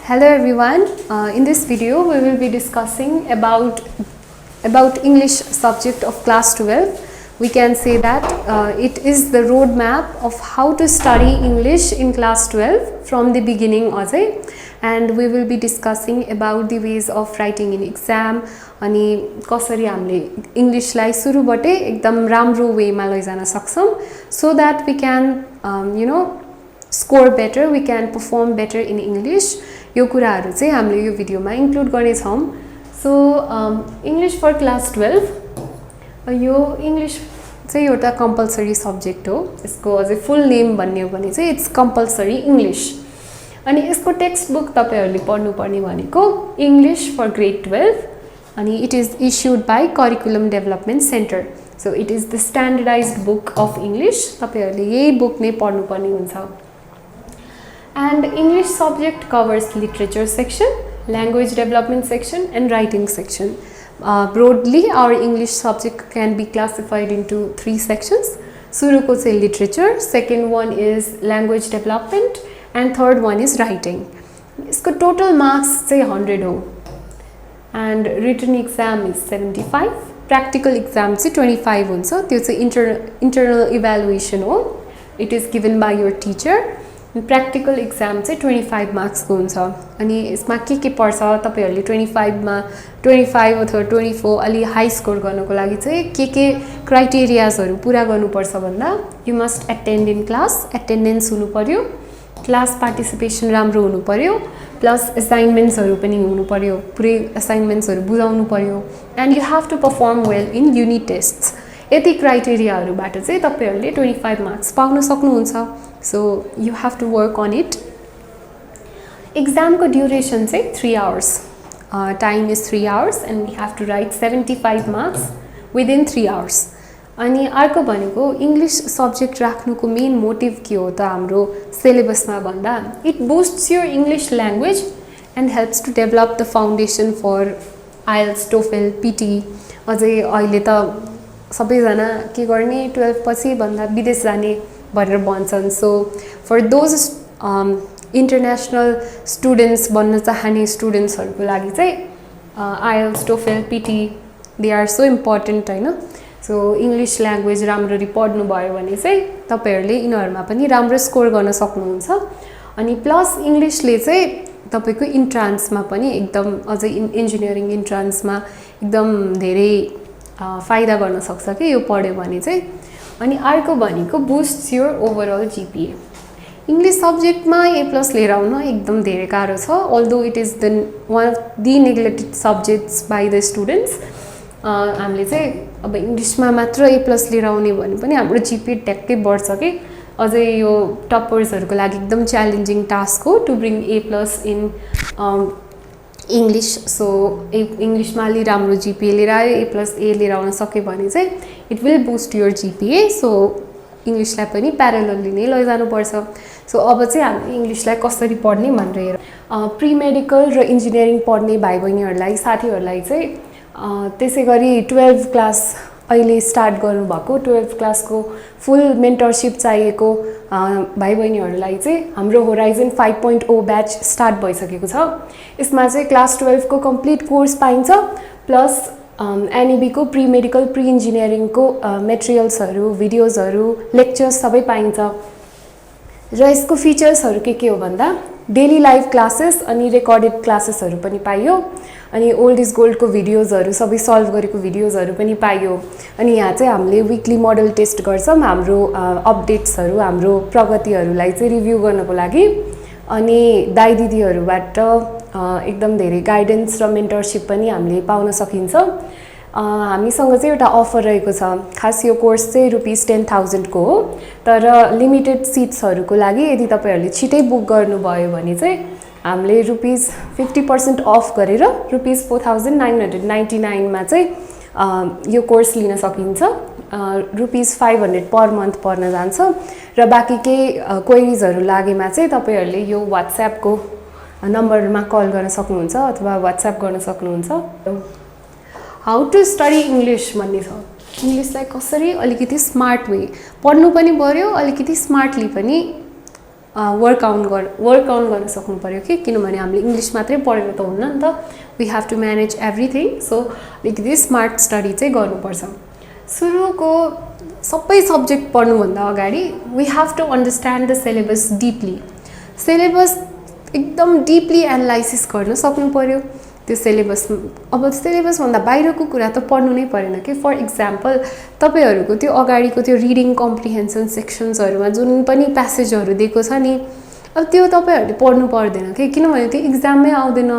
Hello everyone. In this video we will be discussing about English subject of class 12. We can say that it is the roadmap of how to study English in class 12 from the beginning also. And we will be discussing about the ways of writing in exam अनि कसरी हामीले English लाई सुरुबाटै एकदम राम्रो way मा लैजान सक्छौं so that we can score better, we can perform better in English. यो कुराहरु चाहिँ हामीले यो भिडियोमा इन्क्लुड गर्ने छौं. सो इंग्लिश फर क्लास 12 यो इंग्लिश चाहिँ एउटा कम्पलसरी सब्जेक्ट हो. यसको अझै फुल नेम भन्ने हो भने चाहिँ इट्स कम्पलसरी इंग्लिश. अनि यसको टेक्स्ट बुक तपाईहरुले पढ्नु पर्ने भनेको इंग्लिश फर ग्रेड 12 अनि it is issued by curriculum development centre. So it is the standardized book of English. तपाईहरुले यही बुक नै पढ्नु पर्ने हुन्छ. And English subject covers literature section, language development section and writing section. Broadly, our English subject can be classified into 3 sections. Suruko say literature, second one is language development and third one is writing. Isko total marks say 100 ho. And written exam is 75. Practical exam say 25 huncha. Tyo chai internal evaluation ho. It is given by your teacher. Practical exam चाहिँ 25 marks को हुन्छ. अनि यसमा के पर्छ तपाईहरुले 25 मा 25 अथवा 24 अलि हाई स्कोर गर्नको लागि चाहिँ के क्राइटेरियाजहरु पूरा गर्नुपर्छ भन्दा you must attend in class, attendance हुनु पर्यो, क्लास पार्टिसिपेसन राम्रो हुनु पर्यो, प्लस असाइनमेन्ट्सहरु पनि हुनु पर्यो, पुरै असाइनमेन्ट्सहरु बुझाउनु पर्यो and you have to perform well in unit tests. यति क्राइटेरियाहरुबाट चाहिँ तपाईहरुले 25 मार्क्स पाउन सक्नुहुन्छ. So you have to work on it. Exam ko duration say 3 hours. Time is 3 hours and we have to write 75 marks within 3 hours. अनि अर्को भनेको English subject राख्नुको मेन मोटिभ के हो त हाम्रो सिलेबसमा भन्दा it boosts your English language and helps to develop the foundation for IELTS, TOEFL, PT. अझै अहिले त सबैजना के गर्ने 12 पछि भन्दा विदेश जाने भनेर भन्छन्. So for those international students बन्न चाहने स्टुडेन्ट्सहरुको लागि चाहिँ IELTS, TOEFL, P T they are so important हैन. सो इंग्लिश ल्याङ्ग्वेज राम्ररी पढ्नु भयो भने चाहिँ तपाईहरुले यिनीहरुमा पनि राम्रो स्कोर गर्न सक्नुहुन्छ. अनि प्लस इंग्लिशले चाहिँ तपाईको इन्ट्रान्समा पनि एकदम अझै इन्जिनियरिङ इन्ट्रान्समा एकदम धेरै फाइदा गर्न सक्छ के यो पढ्यो भने चाहिँ. अनि अर्को भनेको boost your overall GPA. English सब्जेक्टमा A+ लिएर आउन एकदम धेरै गाह्रो छ. Although it is the one of the neglected subjects by the students. हामीले चाहिँ अब इंग्लिशमा मात्र A+ लिएर आउने भने पनि हाम्रो जीपीए ट्याक्कै बढ्छ के. अझै यो टपर्सहरुको लागि एकदम च्यालेन्जिङ टास्क हो to bring A+ in English. So इंग्लिशमा अलि राम्रो जीपीए लिएर आयो, A+A लिएर आउन सक्यो भने चाहिँ it will boost your GPA. So इंग्लिशलाई पनि प्यारलली नै लैजानु पर्छ. सो अब चाहिँ हामी इंग्लिशलाई कसरी पढ्ने भनेर हेरौँ. प्री मेडिकल र इन्जिनियरिङ पढ्ने भाइ बहिनीहरुलाई साथीहरुलाई चाहिँ त्यसैगरी 12 क्लास अहिले स्टार्ट गर्नुभएको 12 क्लासको फुल मेन्टरशिप चाहिएको भाइ बहिनीहरुलाई चाहिँ हाम्रो होराइजन 5.0 ब्याच स्टार्ट भइसकेको छ. यसमा चाहिँ क्लास 12 को कम्प्लिट कोर्स पाइन्छ प्लस NEB को प्री मेडिकल प्री इन्जिनियरिङ को मटेरियल्सहरु, भिडियोजहरु, लेक्चर्स सबै पाइन्छ. र यसको फिचर्सहरु के हो भन्दा डेली लाइभ क्लासेस अनि रेकर्डेड क्लासेसहरु पनि पाइयो. अनि ओल्ड इज गोल्ड को भिडियोजहरु सबै सल्भ गरेको भिडियोजहरु पनि पाइयो. अनि यहाँ चाहिँ हामीले वीकली मोडल टेस्ट गर्छौं हाम्रो अपडेट्सहरु, हाम्रो प्रगतिहरुलाई चाहिँ रिभ्यू गर्नको लागि. अनि दाइ दिदीहरुबाट एकदम धेरै गाइडेन्स र मेन्टरशिप पनि हामीले पाउन सकिन्छ. हामीसँग चाहिँ एउटा अफर रहेको छ. खास यो कोर्स चाहिँ ₹10,000 को हो. तर लिमिटेड सिट्सहरुको लागि यदि तपाईहरुले छिटै बुक गर्नुभयो भने चाहिँ हामीले ₹50% अफ गरेर ₹4,999 मा चाहिँ यो कोर्स लिन सकिन्छ. ₹500 पर मन्थ पर्न जान्छ. र बाँकी के क्वेरीजहरु लागेमा चाहिँ तपाईहरुले यो WhatsApp को नम्बरमा कल गर्न सक्नुहुन्छ अथवा WhatsApp गर्न सक्नुहुन्छ. हाउ टु स्टडी इंग्लिश भन्ने छ. इंग्लिशलाई कसरी अलिकति स्मार्ट वे पढ्नु पनि पर्यो, अलिकति स्मार्टली पनि वर्क आउट गर्न सक्नु पर्यो कि किनभने हामीले इङ्ग्लिस मात्रै पढेर त हुन्न नि त we have to manage everything so अलिकति स्मार्ट स्टडी चाहिँ गर्नुपर्छ सुरुको सबै सब्जेक्ट पढ्नुभन्दा अगाडि we have to understand the syllabus deeply syllabus एकदम डिपली एनालाइसिस गर्न सक्नु पर्यो त्यो सिलेबस अब सिलेबसभन्दा बाहिरको कुरा त पढ्नु नै परेन कि फर इक्जाम्पल तपाईँहरूको त्यो अगाडिको त्यो रिडिङ कम्प्रिहेन्सन सेक्सन्सहरूमा जुन पनि प्यासेजहरू दिएको छ नि अब त्यो तपाईँहरूले पढ्नु पर्दैन कि किनभने त्यो इक्जाममै आउँदैन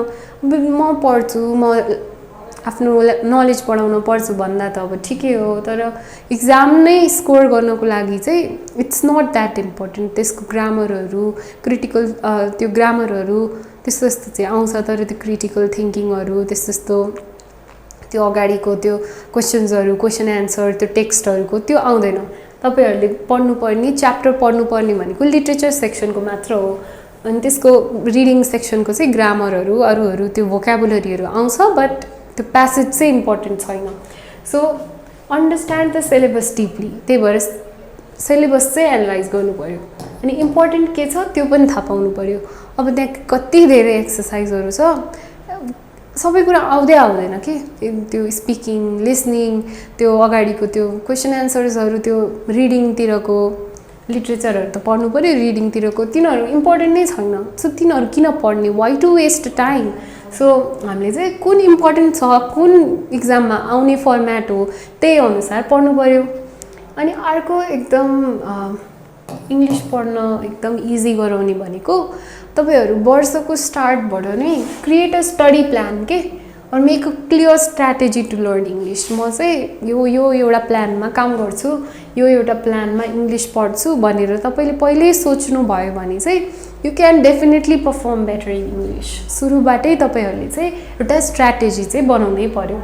म पढ्छु म आफ्नो नलेज बढाउन पढ्छु भन्दा त अब ठिकै हो तर इक्जाम नै स्कोर गर्नको लागि चाहिँ इट्स नट द्याट इम्पोर्टेन्ट त्यसको ग्रामरहरू क्रिटिकल त्यो ग्रामरहरू त्यस्तो त्यस्तो चाहिँ आउँछ तर त्यो क्रिटिकल थिङ्किङहरू त्यस्तो त्यो अगाडिको त्यो क्वेसन एन्सर त्यो टेक्स्टहरूको त्यो आउँदैन तपाईँहरूले पढ्नुपर्ने च्याप्टर पढ्नुपर्ने भनेको लिट्रेचर सेक्सनको मात्र हो अनि त्यसको रिडिङ सेक्सनको चाहिँ ग्रामरहरू अरूहरू त्यो भोकाबुलरीहरू आउँछ बट त्यो प्यासेज चाहिँ इम्पोर्टेन्ट छैन so understand the syllabus deeply त्यही भएर सिलेबस चाहिँ एनालाइज गर्नु पर्यो अनि इम्पोर्टेन्ट के छ त्यो पनि थाहा पाउनु पर्यो अब त्यहाँ कति धेरै एक्सर्साइजहरू छ सबै कुरा आउँदैन कि त्यो स्पिकिङ लिसनिङ त्यो अगाडिको त्यो क्वेसन एन्सर्सहरू त्यो रिडिङतिरको लिट्रेचरहरू त पढ्नु पर्यो रिडिङतिरको तिनीहरू इम्पोर्टेन्ट नै छैन सो तिनीहरू किन पढ्ने why to waste time so हामीले चाहिँ कुन इम्पोर्टेन्ट छ कुन इक्जाममा आउने फर्म्याट हो त्यही अनुसार पढ्नु पर्यो अनि अर्को एकदम इङ्ग्लिस पढ्न एकदम इजी गराउने भनेको तपाईँहरू वर्षको स्टार्टबाट नै क्रिएट अ स्टडी प्लान के और make a clear strategy to learn English म चाहिँ यो एउटा प्लानमा काम गर्छु यो एउटा प्लानमा इङ्ग्लिस पढ्छु भनेर तपाईँले पहिल्यै सोच्नु भयो भने चाहिँ you can definitely perform better in English सुरुबाटै तपाईँहरूले चाहिँ एउटा स्ट्राटेजी चाहिँ बनाउनै पर्यो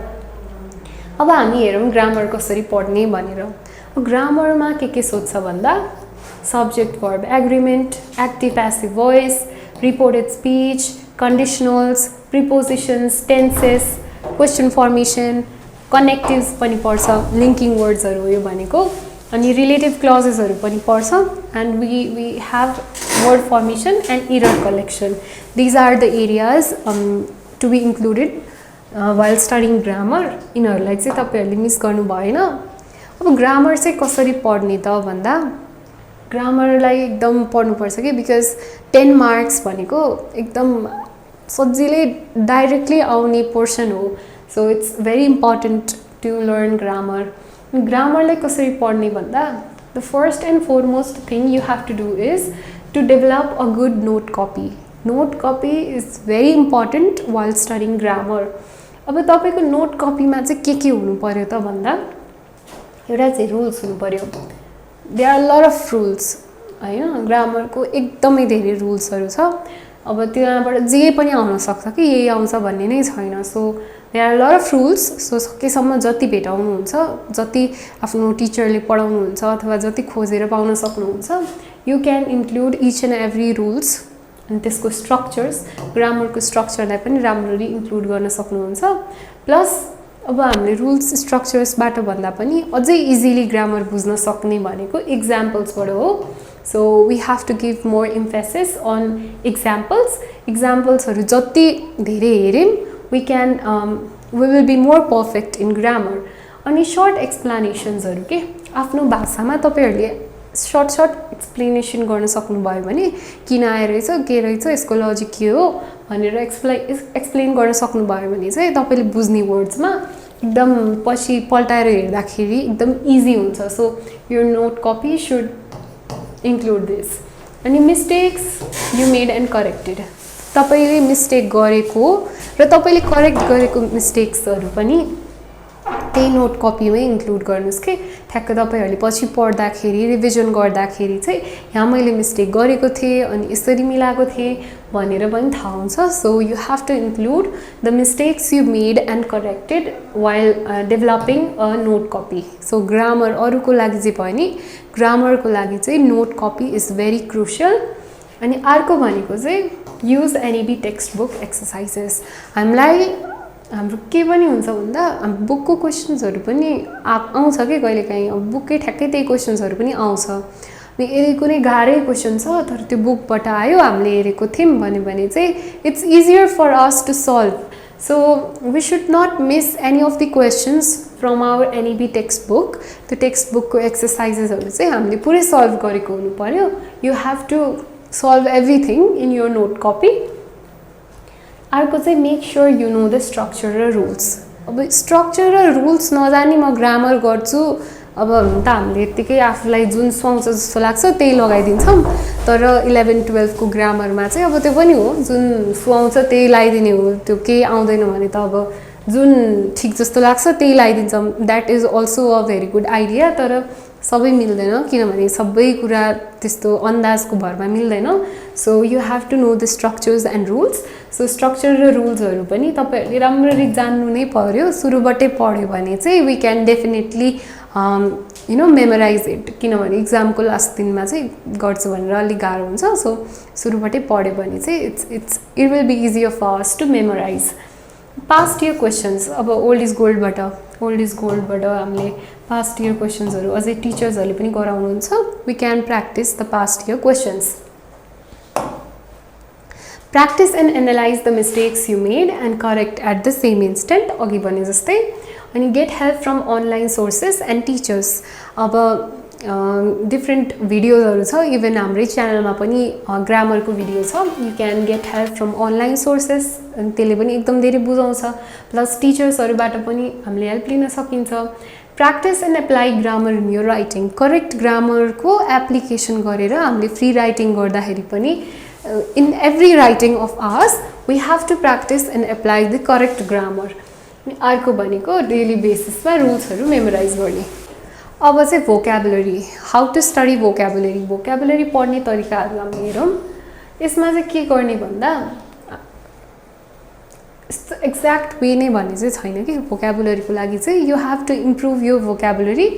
अब हामी हेरौँ ग्रामर कसरी पढ्ने भनेर ग्रामरमा के सोध्छ भन्दा subject verb agreement active passive voice reported speech conditionals, prepositions, tenses, question formation, connectives पनि पर्छ linking words हरु यो भनेको अनि relative clauses हरु पनि पर्छ and we have word formation and error collection. These are the areas to be included while studying grammar. यिनहरुलाई चाहिँ तपाईहरुले मिस गर्नु भएन. अब ग्रामर चाहिँ कसरी पढ्ने त भन्दा ग्रामरलाई एकदम पढ्नु पर्छ के बिकज 10 मार्क्स भनेको एकदम सजिलै डाइरेक्टली आउने पोर्सन हो so it's very important to learn grammar ग्रामरलाई कसरी पढ्ने भन्दा the first and foremost thing you have to do is to develop a good note copy is very important while studying grammar अब तपाईँको note कपीमा चाहिँ के हुनु पर्यो त भन्दा एउटा चाहिँ रुल्स हुनु पर्यो there are lot of rules हैन ग्रामरको एकदमै धेरै रुल्सहरू छ अब त्यहाँबाट जे पनि आउन सक्छ कि यही आउँछ भन्ने नै छैन so there are lot of rules so सकेसम्म जति भेटाउनुहुन्छ जति आफ्नो टिचरले पढाउनुहुन्छ अथवा जति खोजेर पाउन सक्नुहुन्छ you can include each and every rules अनि त्यसको स्ट्रक्चर्स ग्रामरको स्ट्रक्चरलाई पनि राम्ररी इन्क्लुड गर्न सक्नुहुन्छ प्लस अब हामीले रुल्स स्ट्रक्चर्सबाट भन्दा पनि अझै इजिली ग्रामर बुझ्न सक्ने भनेको इक्जाम्पल्सबाट हो so we have to give more emphasis on इक्जाम्पल्सहरू जति धेरै हेऱ्यौँ we will be more perfect in grammar अनि सर्ट एक्सप्लेनेसन्सहरू के आफ्नो भाषामा तपाईँहरूले सर्ट एक्सप्लेनेसन गर्न सक्नुभयो भने किन आइरहेछ के रहेछ यसको लजिक के हो भनेर एक्सप्लेन गर्न सक्नुभयो भने चाहिँ तपाईँले बुझ्ने वर्ड्समा एकदम पछि पल्टाएर हेर्दाखेरि एकदम इजी हुन्छ so your note copy should include this अनि mistakes you made and corrected तपाईँले मिस्टेक गरेको र तपाईँले करेक्ट गरेको मिस्टेक्सहरू पनि त्यही नोट कपीमै इन्क्लुड गर्नुस् के ठ्याक्क तपाईँहरूले पछि पढ्दाखेरि रिभिजन गर्दाखेरि चाहिँ यहाँ मैले मिस्टेक गरेको थिएँ अनि यसरी मिलाएको थिएँ भनेर पनि थाहा हुन्छ so you have to include the mistakes you made and corrected while developing a note copy so grammar अरूको लागि चाहिँ भयो नि ग्रामरको लागि चाहिँ note copy is very crucial अनि अर्को भनेको चाहिँ use NEB text book exercises हामीलाई हाम्रो के पनि हुन्छ भन्दा हाम्रो बुकको क्वेसन्सहरू पनि आउँछ कि कहिलेकाहीँ अब बुककै ठ्याक्कै त्यही क्वेसन्सहरू पनि आउँछ यदि कुनै गाह्रै क्वेसन छ तर त्यो बुकबाट आयो हामीले हेरेको थियौँ भने चाहिँ it's easier for us to solve. So we should not miss any of the questions from our NEB text book. त्यो टेक्स्ट बुकको एक्सर्साइजेसहरू चाहिँ हामीले पुरै सल्भ गरेको हुनु पर्यो. You have to solve everything in your note copy. अर्को चाहिँ make sure you know the structure र रुल्स. अब स्ट्रक्चर र रुल्स नजानी म ग्रामर गर्छु अब त हामीले यत्तिकै आफूलाई जुन सुहाउँछ जस्तो लाग्छ त्यही लगाइदिन्छौँ. तर 11-12 को ग्रामरमा चाहिँ अब त्यो पनि हो, जुन सुहाउँछ त्यही लगाइदिने हो. त्यो केही आउँदैन भने त अब जुन ठिक जस्तो लाग्छ त्यही लगाइदिन्छौँ. That is also a very good idea. तर सबै मिल्दैन किनभने सबै कुरा त्यस्तो अन्दाजको भरमा मिल्दैन. So you have to know the structures and rules. So structure र रुल्सहरू पनि तपाईँहरूले राम्ररी जान्नु नै पर्यो. सुरुबाटै पढ्यो भने चाहिँ we can definitely memorise it. किनभने इक्जामको लास्ट दिनमा चाहिँ गर्छु भनेर अलिक गाह्रो हुन्छ. सो सुरुबाटै पढ्यो भने चाहिँ it will be easier for us to memorise. Past year questions. अब ओल्ड इज गोल्डबाट हामीले पास्ट इयर क्वेसन्सहरू अझै टिचर्सहरूले पनि गराउनुहुन्छ. We can practise the past year questions. Practise and analyse the mistakes you made and correct at the same instant. अघि भने जस्तै. अनि get help from online sources and teachers. अब डिफ्रेन्ट भिडियोजहरू छ, इभन हाम्रै च्यानलमा पनि ग्रामरको भिडियो छ. You can get help from online sources. अनि त्यसले पनि एकदम धेरै बुझाउँछ. प्लस टिचर्सहरूबाट पनि हामीले हेल्प लिन सकिन्छ. Practice and apply grammar in your writing. Correct ग्रामरको एप्लिकेसन गरेर हामीले फ्री राइटिङ गर्दाखेरि पनि in every writing of ours we have to practice and apply the correct grammar. अर्को भनेको डेली बेसिसमा रुल्सहरू मेमोराइज गर्ने. अब चाहिँ vocabulary. How to study vocabulary. Vocabulary पढ्ने तरिकाहरू हामी हेरौँ. यसमा चाहिँ के गर्ने भन्दा यस्तो एक्ज्याक्ट वे नै भन्ने चाहिँ छैन कि भोक्याबुलरीको लागि चाहिँ. यु हेभ टु इम्प्रुभ यो vocabulary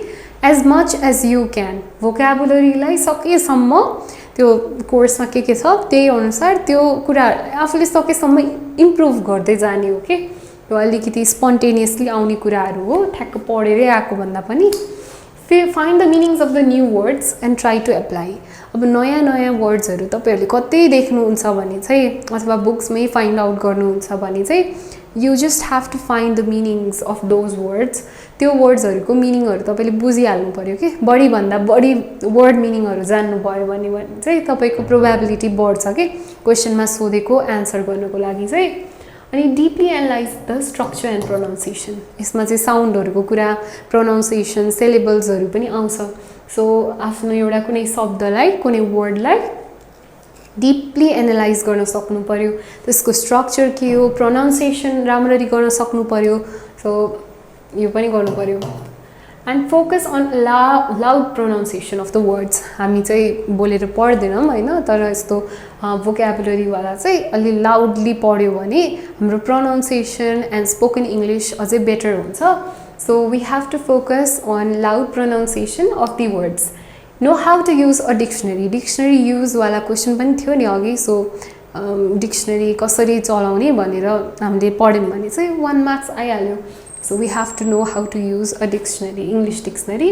as much as you can. भोक्याबुलरीलाई सकेसम्म त्यो कोर्समा के छ त्यही अनुसार त्यो कुरा आफूले सकेसम्म इम्प्रुभ गर्दै जाने हो कि. यो अलिकति स्पोन्टेनियसली आउने कुराहरू हो, ठ्याक्क पढेरै आएको भन्दा पनि. Find the meanings of the new words and try to apply. अब नयाँ नयाँ वर्ड्सहरू तपाईँहरूले कतै देख्नुहुन्छ भने चाहिँ अथवा बुक्समै फाइन्ड आउट गर्नुहुन्छ भने चाहिँ you just have to find the meanings of those words. त्यो वर्ड्सहरूको मिनिङहरू तपाईँले बुझिहाल्नु पऱ्यो कि. बढीभन्दा बढी वर्ड मिनिङहरू जान्नुभयो भने चाहिँ तपाईँको प्रोबेबिलिटी बढ्छ कि क्वेसनमा सोधेको एन्सर गर्नको लागि चाहिँ. अनि deeply analyse the structure and pronunciation. यसमा चाहिँ साउन्डहरूको कुरा, प्रोनाउन्सिएसन, सिलेबल्सहरू पनि आउँछ. सो आफ्नो एउटा कुनै शब्दलाई, कुनै वर्डलाई डिपली एनालाइज गर्न सक्नु पर्यो. त्यसको स्ट्रक्चर के हो, प्रोनाउन्सिएसन राम्ररी गर्न सक्नु पर्यो. सो यो पनि गर्नु पर्यो. And focus on loud pronunciation of the words. हामी चाहिँ बोलेर पढ्दैनौँ होइन, तर यस्तो भोक्याबुलरीवाला चाहिँ अलि लाउडली पढ्यो भने हाम्रो प्रोनाउन्सिएसन एन्ड स्पोकन इङ्ग्लिस अझै बेटर हुन्छ. So we have to focus on loud pronunciation of the words. No how to use a dictionary. Dictionary युजवाला क्वेसन पनि थियो नि अघि. सो डिक्सनरी कसरी चलाउने भनेर हामीले पढ्यौँ भने चाहिँ 1 मार्क्स आइहाल्यो. So we have to know how to use a dictionary, English dictionary.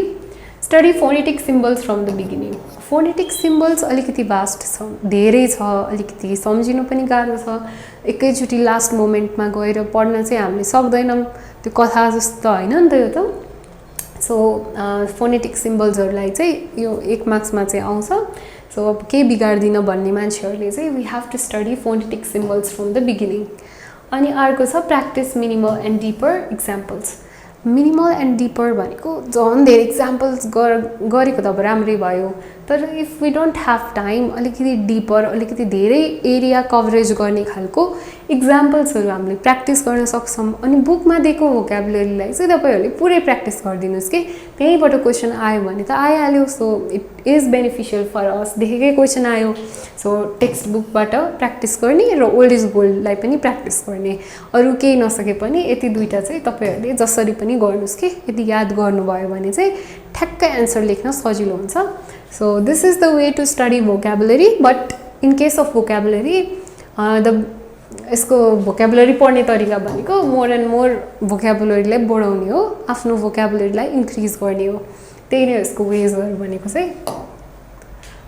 Study phonetic symbols from the beginning. Phonetic symbols अलिकति vast छ, धेरै छ, अलिकति सम्झिनु पनि गाह्रो छ. एकैचोटि लास्ट मोमेन्टमा गएर पढ्न चाहिँ हामीले सक्दैनौँ. त्यो कथा जस्तो होइन नि त यो त. सो फोनेटिक सिम्बल्सहरूलाई चाहिँ यो 1 मार्क्समा चाहिँ आउँछ. सो अब केही बिगार्दिन भन्ने मान्छेहरूले चाहिँ we have to study phonetic symbols from the beginning. अनि अर्को छ practise minimal and deeper examples. Minimal and deeper भनेको झन् धेरै इक्जाम्पल्स गरेको त अब राम्रै भयो. तर if we don't have time अलिकति डिपर, अलिकति धेरै एरिया कभरेज गर्ने खालको इक्जाम्पल्सहरू हामीले प्र्याक्टिस गर्न सक्छौँ. अनि बुकमा दिएको भोक्याबुलरीलाई चाहिँ तपाईँहरूले पुरै प्र्याक्टिस गरिदिनुहोस् कि त्यहीँबाट क्वेसन आयो भने त आइहाल्यो. So it is beneficial for us. देखेकै क्वेसन आयो, सो टेक्स्ट बुकबाट प्र्याक्टिस गर्ने र ओल्ड इज गोल्डलाई पनि प्र्याक्टिस गर्ने. अरू केही नसके पनि यति दुईवटा चाहिँ तपाईँहरूले जसरी पनि गर्नुहोस् कि यदि याद गर्नुभयो भने चाहिँ ठ्याक्कै एन्सर लेख्न सजिलो हुन्छ. So this is the way to study vocabulary. But in case of vocabulary यसको भोक्याबुलरी पढ्ने तरिका भनेको मोर एन्ड मोर भोक्याबुलरीलाई बढाउने हो, आफ्नो भोक्याबुलरीलाई इन्क्रिज गर्ने हो. त्यही नै यसको वेजहरू भनेको चाहिँ.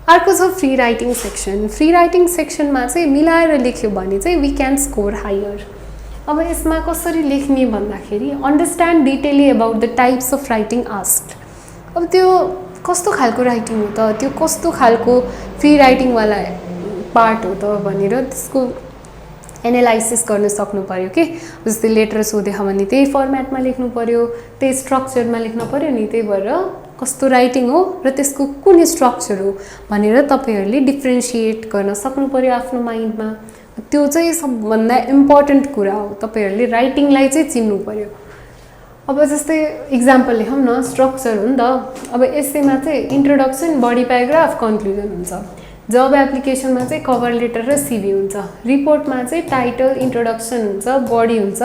अर्को छ free writing section. Free writing सेक्सनमा चाहिँ मिलाएर लेख्यो भने चाहिँ वी क्यान स्कोर हायर। अब यसमा कसरी लेख्ने भन्दाखेरि understand detailly about the types of writing asked. अब त्यो कस्तो खालको राइटिङ हो त, त्यो कस्तो खालको फ्री राइटिङवाला पार्ट हो त भनेर त्यसको एनालाइसिस गर्न सक्नु पर्यो के। जस्तै लेटर सोधेछ भने त्यही फर्मेटमा लेख्नु पर्यो, त्यही स्ट्रक्चरमा लेख्नु पर्यो नि। त्यही भएर कस्तो राइटिङ हो र त्यसको कुन स्ट्रक्चर हो भनेर तपाईहरूले डिफ्रेन्सिएट गर्न सक्नु पर्यो आफ्नो माइन्डमा। त्यो चाहिँ सबभन्दा इम्पोर्टेन्ट कुरा हो, तपाईहरूले राइटिङलाई चाहिँ चिन्नु पर्यो। अब जस्तै इक्जाम्पल लेखौँ न, स्ट्रक्चर हो नि त। अब एसेमा चाहिँ इन्ट्रोडक्सन, बडी प्याराग्राफ, कन्क्लुजन हुन्छ। जब एप्लिकेसनमा चाहिँ कभर लेटर र सिभी हुन्छ। रिपोर्टमा चाहिँ टाइटल, इन्ट्रोडक्सन हुन्छ, बडी हुन्छ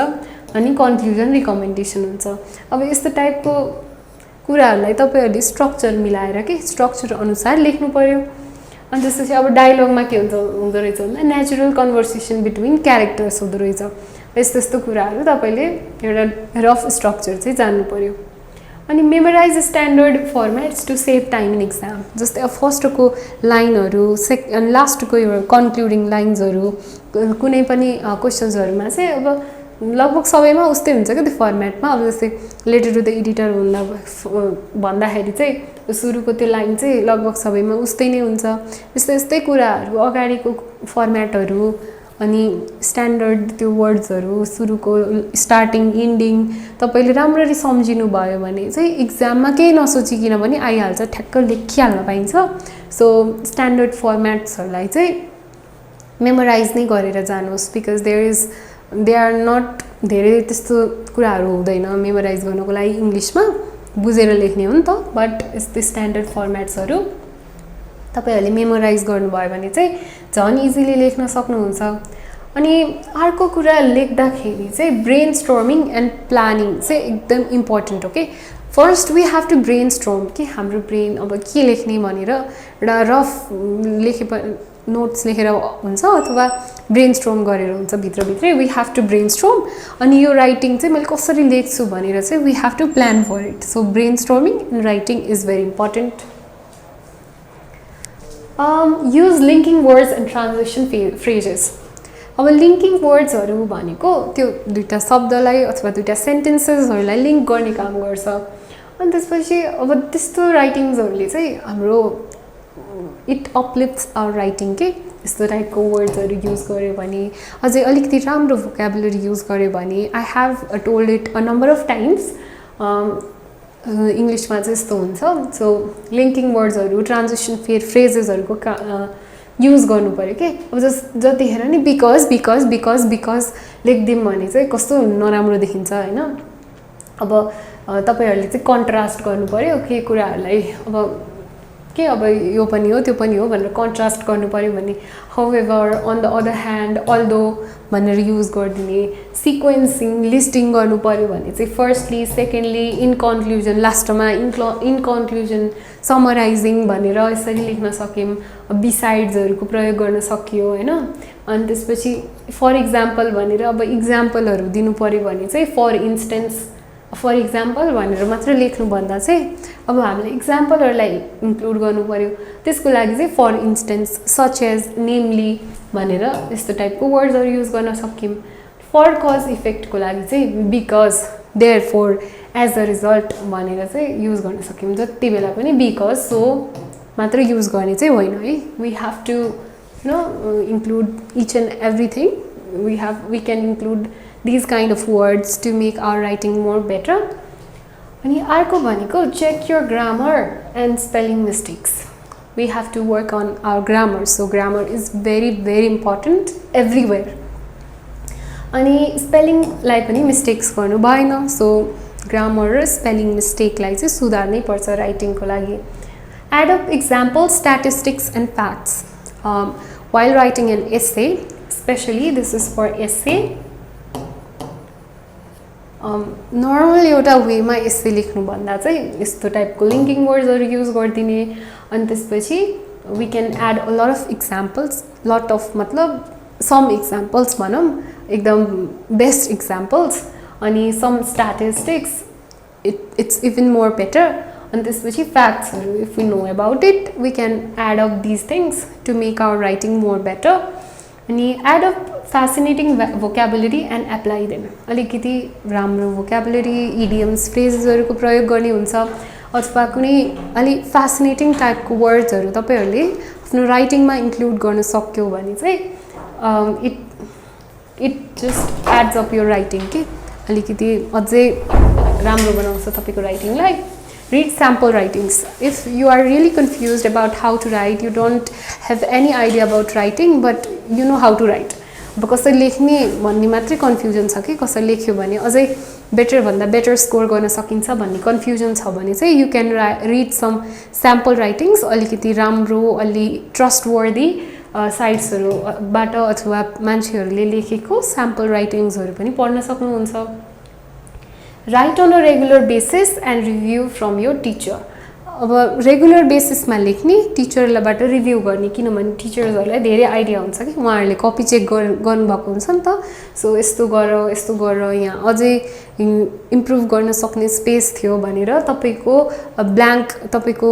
अनि कन्क्लुजन, रिकमेन्डेसन हुन्छ। अब यस्तो टाइपको कुराहरूलाई तपाईँहरूले स्ट्रक्चर मिलाएर के स्ट्रक्चर अनुसार लेख्नु पर्यो। अनि त्यसपछि अब डायलगमा के हुँदो रहेछ भन्दा नेचुरल कन्भर्सेसन बिट्विन क्यारेक्टर्स हुँदो रहेछ। यस्तो यस्तो कुराहरू तपाईँले एउटा रफ स्ट्रक्चर चाहिँ जान्नु पर्यो। अनि memorise standard formats to save time in exam. जस्तै अब फर्स्टको लाइनहरू, अनि लास्टको यो कन्क्लुडिङ लाइन्सहरू कुनै पनि क्वेसन्सहरूमा चाहिँ अब लगभग सबैमा उस्तै हुन्छ क्या त्यो फर्मेटमा। अब जस्तै लेटर टु द एडिटर भन्दाखेरि चाहिँ सुरुको त्यो लाइन चाहिँ लगभग सबैमा उस्तै नै हुन्छ। यस्तै कुराहरू अगाडिको फर्मेटहरू अनि स्ट्यान्डर्ड त्यो वर्ड्सहरू, सुरुको स्टार्टिङ इन्डिङ तपाईँले राम्ररी सम्झिनु भयो भने चाहिँ इक्जाममा केही नसोचिकन पनि आइहाल्छ, ठ्याक्क लेखिहाल्न पाइन्छ। सो स्ट्यान्डर्ड फर्मेट्सहरूलाई चाहिँ मेमोराइज नै गरेर जानुहोस्। बिकज दे आर नट धेरै त्यस्तो कुराहरू हुँदैन मेमोराइज गर्नको लागि इङ्ग्लिसमा, बुझेर लेख्ने हो नि त। बट यस्तो स्ट्यान्डर्ड फर्मेट्सहरू तपाईहरूले मेमोराइज गर्नुभयो भने चाहिँ झन् इजिली लेख्न सक्नुहुन्छ। अनि अर्को कुरा लेख्दाखेरि चाहिँ ब्रेन स्टर्मिङ एन्ड प्लानिङ चाहिँ एकदम इम्पोर्टेन्ट हो कि। First we have to brainstorm कि हाम्रो ब्रेन अब के लेख्ने भनेर एउटा रफ नोट्स लेखेर हुन्छ अथवा ब्रेन स्ट्रोम गरेर हुन्छ भित्रभित्रै। We have to brainstorm. अनि यो राइटिङ चाहिँ मैले कसरी लेख्छु भनेर चाहिँ we have to plan for it. So brainstorming and writing is very important. Use linking words and transition phrases. अब लिङ्किङ वर्ड्सहरू भनेको त्यो दुईवटा शब्दलाई अथवा दुईवटा सेन्टेन्सेसहरूलाई लिङ्क गर्ने काम गर्छ। अनि त्यसपछि अब त्यस्तो राइटिङ्सहरूले चाहिँ हाम्रो इट अपलिफ्ट्स आवर राइटिङ के। यस्तो टाइपको वर्ड्सहरू युज गर्यो भने, अझै अलिकति राम्रो भोक्याबुलरी युज गर्यो भने, I have told it a number of times, इङ्ग्लिसमा चाहिँ यस्तो हुन्छ। सो लिङ्किङ वर्ड्सहरू, ट्रान्जेक्सन फ्रेजेसहरूको युज गर्नु पऱ्यो कि। अब जतिखेर नि बिकज बिकज बिकज बिकज लेखिदिउँ भने चाहिँ कस्तो नराम्रो देखिन्छ होइन। अब तपाईँहरूले चाहिँ कन्ट्रास्ट गर्नु पऱ्यो के कुराहरूलाई, अब यो पनि हो त्यो पनि हो भनेर कन्ट्रास्ट गर्नु पऱ्यो भने however, on the other hand, although भनेर युज गरिदिने। सिक्वेन्सिङ, लिस्टिङ गर्नु पऱ्यो भने चाहिँ फर्स्टली, सेकेन्डली, इन कन्क्लुजन, लास्टमा इन कन्क्लुजन, समराइजिङ भनेर यसरी लेख्न सक्यौँ। बिसाइड्सहरूको प्रयोग गर्न सकियो होइन। अनि त्यसपछि फर इक्जाम्पल भनेर अब इक्जाम्पलहरू दिनु पऱ्यो भने चाहिँ फर इन्स्टेन्स, फर इक्जाम्पल भनेर मात्र लेख्नुभन्दा चाहिँ अब हामीले इक्जाम्पलहरूलाई इन्क्लुड गर्नु पऱ्यो। त्यसको लागि चाहिँ फर इन्स्टेन्स, सच एज, नेमली भनेर यस्तो टाइपको वर्ड्सहरू युज गर्न सक्यौँ। फर कज इफेक्टको लागि चाहिँ because, therefore, as a result भनेर चाहिँ युज गर्न सक्यौँ। जति बेला पनि बिकज, सो मात्र युज गर्ने चाहिँ होइन है। We have to include each and everything. We can include these kind of words to make our writing more better. अनि अर्को भनेको check your grammar and spelling mistakes. We have to work on our grammar. So grammar is very very important everywhere. अनि spelling लाई पनि mistakes गर्नु भएन। So grammar र spelling mistake लाई चाहिँ सुधार्नै पर्छ writing को लागि। Add up examples, statistics and facts while writing an essay. Especially this is for essay. Normal एउटा वेमा एसे लेख्नुभन्दा चाहिँ यस्तो टाइपको लिङ्किङ वर्ड्सहरू युज गरिदिने। अनि त्यसपछि we can add a lot of examples, lot of मतलब सम इक्जाम्पल्स भनौँ, एकदम बेस्ट इक्जाम्पल्स, अनि some statistics, it's even more better. and त्यसपछि फ्याक्ट्सहरु if we know about it we can add up these things to make our writing more better. अनि add up fascinating vocabulary and apply them. अलिकति राम्रो vocabulary, idioms, phrases प्रयोग गर्ने हुन्छ अथवा कुनै अलि fascinating type को words हरु तपाईहरुले आफ्नो writing मा include गर्न सक्यो भने चाहिँ it just adds up your writing के अलिकति अझै राम्रो बनाउँछ तपाईको writing लाई. Read sample writings. If you are really confused about how to write, you don't have any idea about writing, but you know how to write. अब कसरी लेख्ने भन्ने मात्रै कन्फ्युजन छ कि कसरी लेख्यो भने अझै बेटर भन्दा बेटर स्कोर गर्न सकिन्छ भन्ने कन्फ्युजन छ भने चाहिँ you can read some sample writings. अलिकति राम्रो अलि ट्रस्टवर्दी साइट्सहरुबाट अथवा मान्छेहरुले लेखेको sample writingsहरु पनि पढ्न सक्नुहुन्छ. Write on a regular basis and review from your teacher. अब रेगुलर बेसिसमा लेख्ने टिचरबाट रिभ्यू गर्ने किनभने टिचर्सहरुलाई धेरै आइडिया हुन्छ कि उहाँहरुले कपी चेक गर्नु भएको हुन्छ नि त. सो यस्तो गर यहाँ अझै इम्प्रुभ गर्न सक्ने स्पेस थियो भनेर तपाईको ब्ल्याङ्क तपाईको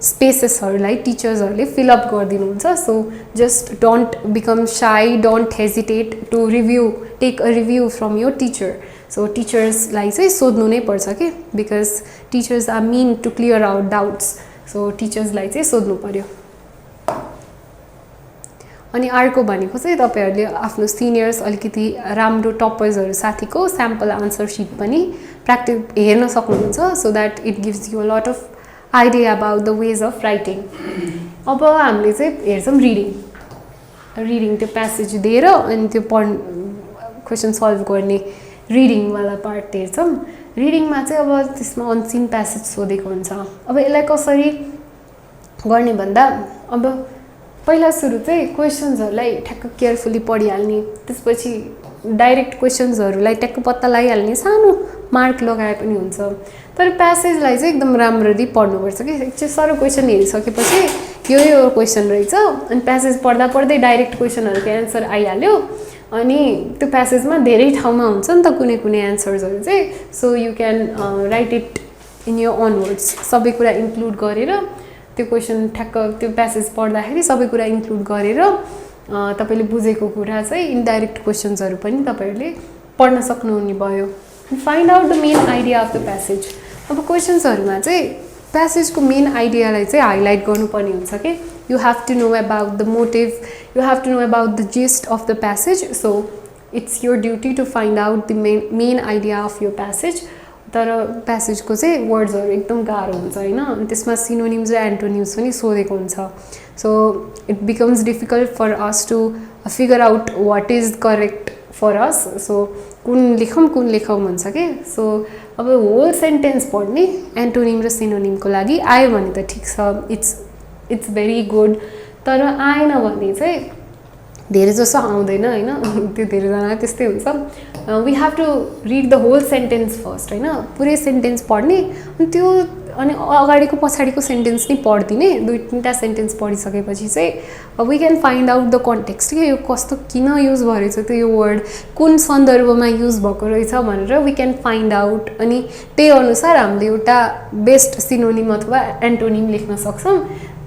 स्पेसेसहरुलाई टिचर्सहरुले फिल अप गरिदिनुहुन्छ. So just don't become shy, don't hesitate to review, take a review from your teacher. So टिचर्सलाई चाहिँ सोध्नु नै पर्छ के because teachers are meant to clear out doubts. So टिचर्सलाई चाहिँ सोध्नु पर्यो. अनि अर्को भनेको चाहिँ तपाईहरुले आफ्नो सिनियर्स अलिकति राम्रो टपर्सहरु साथीको स्याम्पल आन्सर शीट पनि प्र्याक्टिस हेर्न सक्नुहुन्छ so that it gives you a lot of idea about the ways of writing. अब हामीले चाहिँ हेर्छौं रिडिङ त्यो प्यासेज दिएर अनि त्यो क्वेशन सल्भ गर्ने रिडिङ वाला पार्ट हेर्छौं. रिडिङमा चाहिँ अब त्यसमा अनसिन प्यासेज सोधेको हुन्छ. अब यसलाई कसरी गर्ने भन्दा अब पहिला सुरु चाहिँ क्वेशन्सहरुलाई ठ्याक्क केयरफुली पढिहाल्ने, त्यसपछि डाइरेक्ट क्वेशन्सहरुलाई ट्याक्क पत्ता लगाइहाल्ने, सानो मार्क लगाए पनि हुन्छ. तर प्यासेजलाई चाहिँ एकदम राम्ररी पढ्नुपर्छ कि एकचोटी सरो क्वेशन हेरिसकेपछि यो क्वेशन रहेछ अनि प्यासेज पढ्दा पढ्दै डाइरेक्ट क्वेशनहरुको एन्सर आइहाल्यो अनि त्यो प्यासेजमा धेरै ठाउँमा हुन्छ नि त कुनै एन्सर्सहरु चाहिँ. So you can write it in your own words. सबै कुरा इन्क्लुड गरेर त्यो क्वेशन ठ्याक्क त्यो प्यासेज पढ्दाखेरि सबै कुरा इन्क्लुड गरेर तपाईले बुझेको कुरा चाहिँ इनडाइरेक्ट क्वेशन्सहरु पनि तपाईहरुले पढ्न सक्नुहुने भयो. Find out the main idea of the passage. अब क्वेशन्सहरुमा चाहिँ प्यासेजको मेन आइडियालाई चाहिँ हाइलाइट गर्नुपर्ने हुन्छ के. You have to know about the motive, you have to know about the gist of the passage. So it's your duty to find out the main idea of your passage. तर passage को चाहिँ वर्ड्सहरु एकदम गाह्रो हुन्छ हैन अनि त्यसमा synonyms र एन्टोनिम्स पनि सोधेको हुन्छ. So it becomes difficult for us to figure out what is correct for us. So कुन लेखौं भन्छ के. So अब होल सेन्टेन्स पढ्ने एन्टोनिम र सिनोनिमको लागि आयो भने त ठीक छ, इट्स भेरी गुड. तर आएन भने चाहिँ धेरै जसो आउँदैन हैन. त्यो धेरै जनालाई त्यस्तै हुन्छ. We have to read the whole sentence first हैन. पुरै सेन्टेन्स पढ्ने अनि त्यो अनि अगाडिको पछाडीको सेन्टेन्स नि पढ्दिने. दुई तीनटा सेन्टेन्स पढिसकेपछि चाहिँ we can find out the context के यो कस्तो किन युज भएछ त्यो यो वर्ड कुन सन्दर्भमा युज भएको रहेछ भनेर वी क्यान फाइन्ड आउट. अनि त्यही अनुसार हामीले एउटा बेस्ट सिनोनिम अथवा एन्टोनिम लेख्न सक्छौं.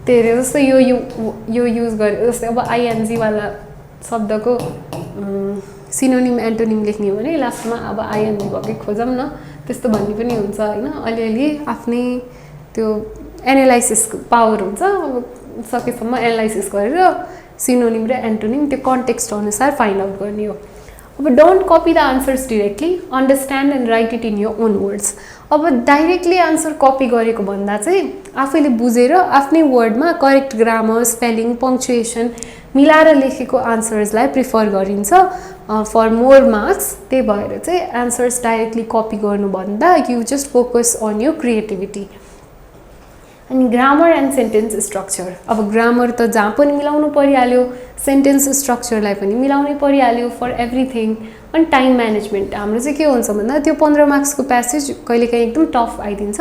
धेरै जस्तो यो युज गरे जस्तै अब आइएनजी वाला शब्दको सिनोनिम एन्टोनिम लेख्ने हो भने लास्टमा अब आइएनजी भएकै खोजौं न त्यस्तो भन्ने पनि हुन्छ हैन. अलिअलि आफ्नै त्यो एनालाइसिसको पावर हुन्छ. अब सकेसम्म एनालाइसिस गरेर सिनोनिम र एन्टोनिम त्यो कन्टेक्स्ट अनुसार फाइन्ड आउट गर्ने हो. अब don't copy the answers directly, understand and write it in your own words. अब डाइरेक्टली आन्सर कपी गरेको भन्दा चाहिँ आफैले बुझेर आफ्नै वर्डमा करेक्ट ग्रामर, स्पेलिङ, पंक्चुएसन मिलाएर लेखेको आन्सर्सलाई प्रिफर गरिन्छ फर मोर मार्क्स. त्यही भएर चाहिँ आन्सर्स डाइरेक्टली कपी गर्नुभन्दा you just focus on your creativity. अनि ग्रामर एन्ड सेन्टेन्स स्ट्रक्चर. अब ग्रामर त जहाँ पनि मिलाउनु परिहाल्यो, सेन्टेन्स स्ट्रक्चरलाई पनि मिलाउनै परिहाल्यो फर एभ्रिथिङ. अनि टाइम म्यानेजमेन्ट हाम्रो चाहिँ के हुन्छ भन्दा त्यो 15 मार्क्सको प्यासेज कहिलेकाहीँ एकदम टफ आइदिन्छ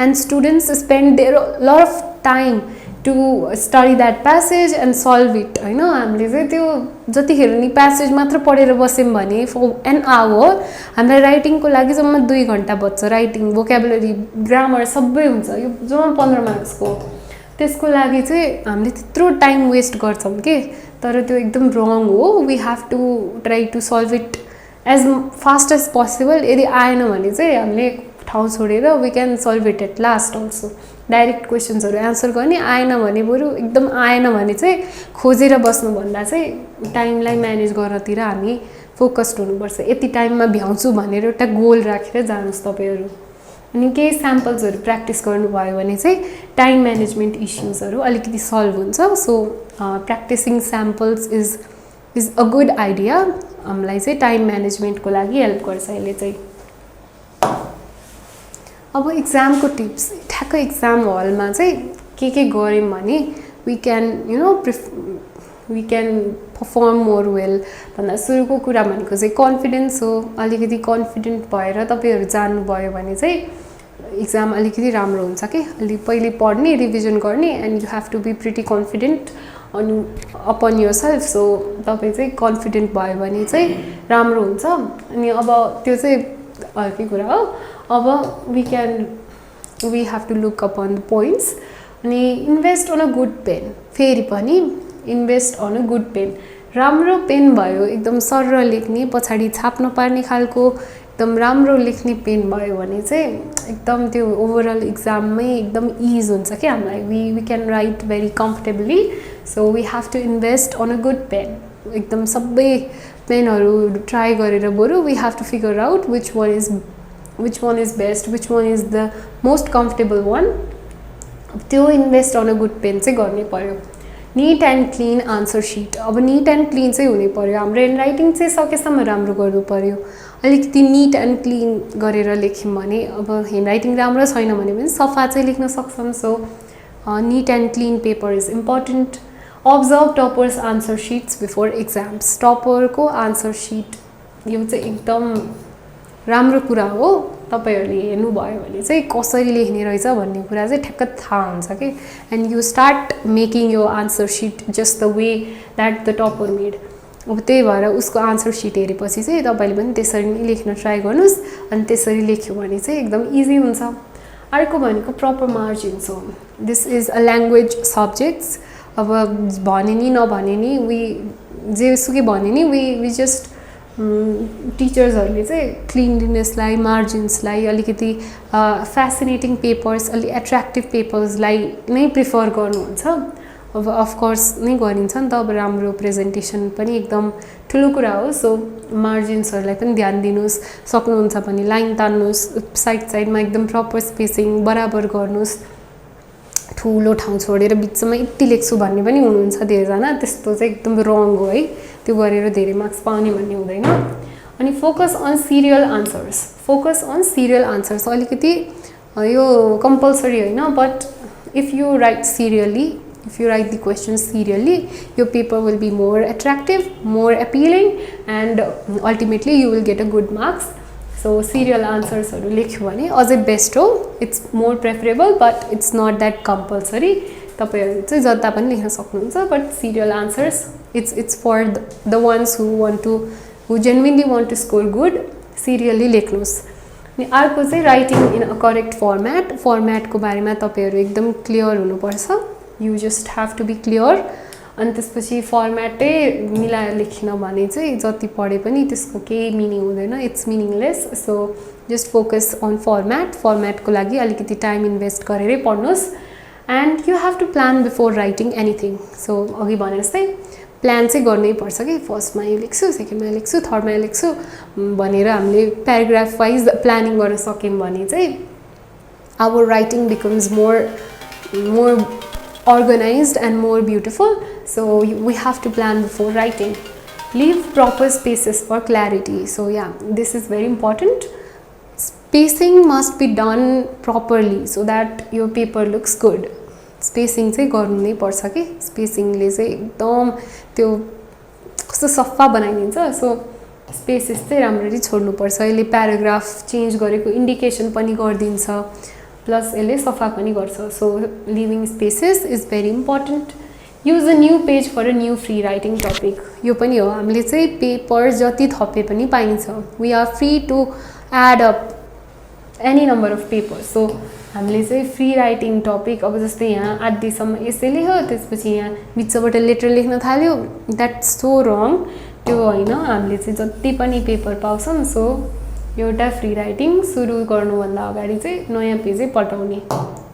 and students spend their lot of time to study that passage and solve it होइन हामीले चाहिँ त्यो जतिखेर नि प्यासेज मात्र पढेर बस्यौँ भने फर एन आवर हामीलाई राइटिङको लागि जम्मा 2 घण्टा बच्छ राइटिङ भोक्याबुलरी ग्रामर सबै हुन्छ यो जम्मा 15 मार्क्सको त्यसको लागि चाहिँ हामीले त्यत्रो टाइम वेस्ट गर्छौँ के तर त्यो एकदम रङ हो we have to try to solve it as fast as possible यदि आएन भने चाहिँ हामीले ठाउँ छोडेर we can solve it at last also direct क्वेसन्सहरू एन्सर गर्ने आएन भने बरु एकदम आएन भने चाहिँ खोजेर बस्नुभन्दा चाहिँ टाइमलाई म्यानेज गर्नतिर हामी फोकस्ड हुनुपर्छ यति टाइममा भ्याउँछु भनेर एउटा गोल राखेर जानुहोस् तपाईँहरू अनि केही स्याम्पल्सहरू प्र्याक्टिस गर्नुभयो भने चाहिँ टाइम म्यानेजमेन्ट इस्युजहरू अलिकति सल्भ हुन्छ so practising samples is a good idea हामीलाई चाहिँ टाइम म्यानेजमेन्टको लागि हेल्प गर्छ यसले चाहिँ अब इक्जामको टिप्स ठ्याक्क इक्जाम हलमा चाहिँ के गऱ्यौँ भने we can you know we can perform more well भन्दा सुरुको कुरा भनेको चाहिँ कन्फिडेन्स हो अलिकति कन्फिडेन्ट भएर तपाईँहरू जानुभयो भने चाहिँ इक्जाम अलिकति राम्रो हुन्छ कि अलिक पहिले पढ्ने रिभिजन गर्ने and you have to be pretty confident upon yourself so तपाईँ चाहिँ कन्फिडेन्ट भयो भने चाहिँ राम्रो हुन्छ अनि अब त्यो चाहिँ अर्कै कुरा हो अब we have to look upon the points अनि invest on a good pen फेरि पनि invest on a good pen राम्रो पेन भयो एकदम सरर लेख्ने पछाडि छाप्न पार्ने खालको एकदम राम्रो लेख्ने पेन भयो भने चाहिँ एकदम त्यो ओभरअल इक्जाममै एकदम इज हुन्छ कि हामीलाई we can write very comfortably so we have to invest on a good pen एकदम सबै पेनहरू ट्राई गरेर बरु we have to figure out which one is best which one is the most comfortable one त्यो invest on a good pen चाहिँ गर्नै पर्यो neat and clean answer sheet अब निट एन्ड क्लिन चाहिँ हुनै पर्यो हाम्रो ह्यान्ड राइटिङ चाहिँ सकेसम्म राम्रो गर्नु पर्यो अलिकति निट एन्ड क्लिन गरेर लेख्यौँ भने अब ह्यान्ड राइटिङ राम्रो छैन भने पनि सफा चाहिँ लेख्न सक्छौँ so neat and clean paper is important observe toppers answer sheets before exams टपरको आन्सर सिट यो चाहिँ एकदम राम्रो कुरा हो तपाईँहरूले हेर्नुभयो भने चाहिँ कसरी लेख्ने रहेछ भन्ने कुरा चाहिँ ठ्याक्क थाहा हुन्छ कि एन्ड यु स्टार्ट मेकिङ यो answer sheet just the way that the topper made अब त्यही भएर उसको आन्सर सिट हेरेपछि चाहिँ तपाईँले पनि त्यसरी नै लेख्न ट्राई गर्नुहोस् अनि त्यसरी लेख्यो भने चाहिँ एकदम इजी हुन्छ अर्को भनेको प्रपर मार्जिन्स हो this is a language subjects अब भने नि नभने नि जेसुकै भने नि वी जस्ट टिचर्सहरूले चाहिँ क्लिनलिनेसलाई मार्जिन्सलाई अलिकति फेसिनेटिङ पेपर्स अलि एट्र्याक्टिभ पेपर्सलाई नै प्रिफर गर्नुहुन्छ अब अफकोर्स नै गरिन्छ नि त अब राम्रो प्रेजेन्टेसन पनि एकदम ठुलो कुरा हो सो मार्जिन्सहरूलाई पनि ध्यान दिनुहोस् सक्नुहुन्छ भने लाइन तान्नुहोस् साइडमा एकदम प्रपर स्पेसिङ बराबर गर्नुहोस् ठुलो ठाउँ छोडेर बिचमा यति लेख्छु भन्ने पनि हुनुहुन्छ धेरैजना त्यस्तो चाहिँ एकदम रङ हो है त्यो गरेर धेरै मार्क्स पाउने भन्ने हुँदैन अनि फोकस अन सिरियल आन्सर्स अलिकति यो कम्पलसरी होइन but if you write seriously if you write the questions seriously यो paper will be more attractive more appealing and ultimately you will get a good marks so serial आन्सर्सहरू लेख्यो भने अझै best हो it's more preferable but it's not that compulsory तपाईँहरू चाहिँ जता पनि लेख्न सक्नुहुन्छ but serial answers it's for the ones who genuinely want to score good seriously लेख्नुहोस् अनि अर्को चाहिँ राइटिङ इन अ करेक्ट फर्म्याटको बारेमा तपाईँहरू एकदम क्लियर हुनुपर्छ you just have to be clear अनि त्यसपछि फर्म्याटै मिलाएर लेखिन भने चाहिँ जति पढे पनि त्यसको केही मिनिङ हुँदैन it's meaningless so just focus on फर्म्याटको लागि अलिकति टाइम इन्भेस्ट गरेरै पढ्नुहोस् and you have to plan before writing anything so अघि भने जस्तै प्लान चाहिँ गर्नै पर्छ कि फर्स्टमा यो लेख्छु सेकेन्डमा यो लेख्छु थर्डमा यो लेख्छु भनेर हामीले प्याराग्राफ वाइज प्लानिङ गर्न सक्यौँ भने चाहिँ our writing becomes more organized and more beautiful so we have to plan before writing leave proper spaces for clarity so yeah this is very important spacing must be done properly so that your paper looks good spacing चाहिँ गर्नु नै पर्छ के स्पेसिङले चाहिँ एकदम त्यो कस्तो सफा बनाइदिन्छ सो स्पेसेस चाहिँ राम्ररी छोड्नुपर्छ यसले प्याराग्राफ चेन्ज गरेको इन्डिकेसन पनि गरिदिन्छ प्लस यसले सफा पनि गर्छ so leaving spaces is very important use a new page for a new free writing topic यो पनि हो हामीले चाहिँ पेपर जति थपे पनि पाइन्छ we are free to add up any number of paper so हामीले चाहिँ फ्री राइटिङ टपिक अब जस्तै यहाँ आधीसम्म यसै लेख्यो त्यसपछि यहाँ बिचबाट लेटर लेख्न थाल्यो द्याट्स सो रङ त्यो होइन हामीले चाहिँ जति पनि पेपर पाउँछौँ सो एउटा फ्री राइटिङ सुरु गर्नुभन्दा अगाडि चाहिँ नयाँ पेजै पल्टाउने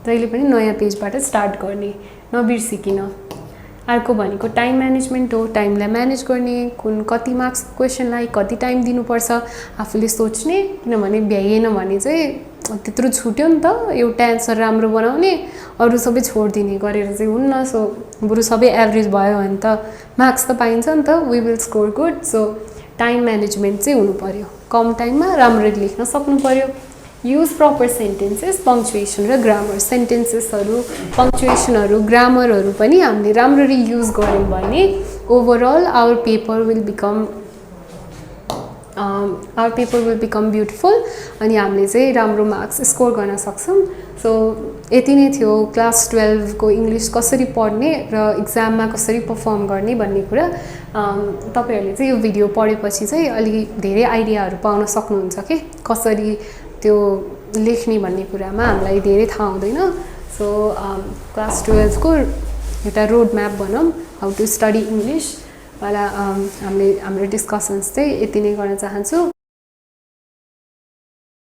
जहिले पनि नयाँ पेजबाट स्टार्ट गर्ने नबिर्सिकिन अर्को भनेको टाइम म्यानेजमेन्ट हो टाइमलाई म्यानेज गर्ने कुन कति मार्क्स क्वेसनलाई कति टाइम दिनुपर्छ आफूले सोच्ने किनभने भ्याइएन भने चाहिँ त्यत्रो छुट्यो नि त एउटा एन्सर राम्रो बनाउने अरू सबै छोडिदिने गरेर चाहिँ हुन्न सो बरु सबै एभरेज भयो भने त मार्क्स त पाइन्छ नि त we will score good so time management चाहिँ हुनु पर्यो कम टाइममा राम्ररी लेख्न सक्नु पर्यो युज प्रपर सेन्टेन्सेस पङ्क्चुएसन र ग्रामर सेन्टेन्सेसहरू पङ्क्चुएसनहरू ग्रामरहरू पनि हामीले राम्ररी युज गऱ्यौँ भने overall our paper will become beautiful अनि हामीले चाहिँ राम्रो मार्क्स स्कोर गर्न सक्छौँ सो यति नै थियो क्लास 12 को इङ्ग्लिस कसरी पढ्ने र इक्जाममा कसरी पर्फर्म गर्ने भन्ने कुरा तपाईहरूले चाहिँ यो भिडियो पढेपछि चाहिँ अलि धेरै आइडियाहरू पाउन सक्नुहुन्छ के कसरी त्यो लेख्ने भन्ने कुरामा हामीलाई धेरै थाहा हुँदैन सो क्लास 12 को एउटा रोड म्याप भनौँ हाउ टु स्टडी इङ्ग्लिस वाला हामीले हाम्रो डिस्कसन्स चाहिँ यति नै गर्न चाहन्छु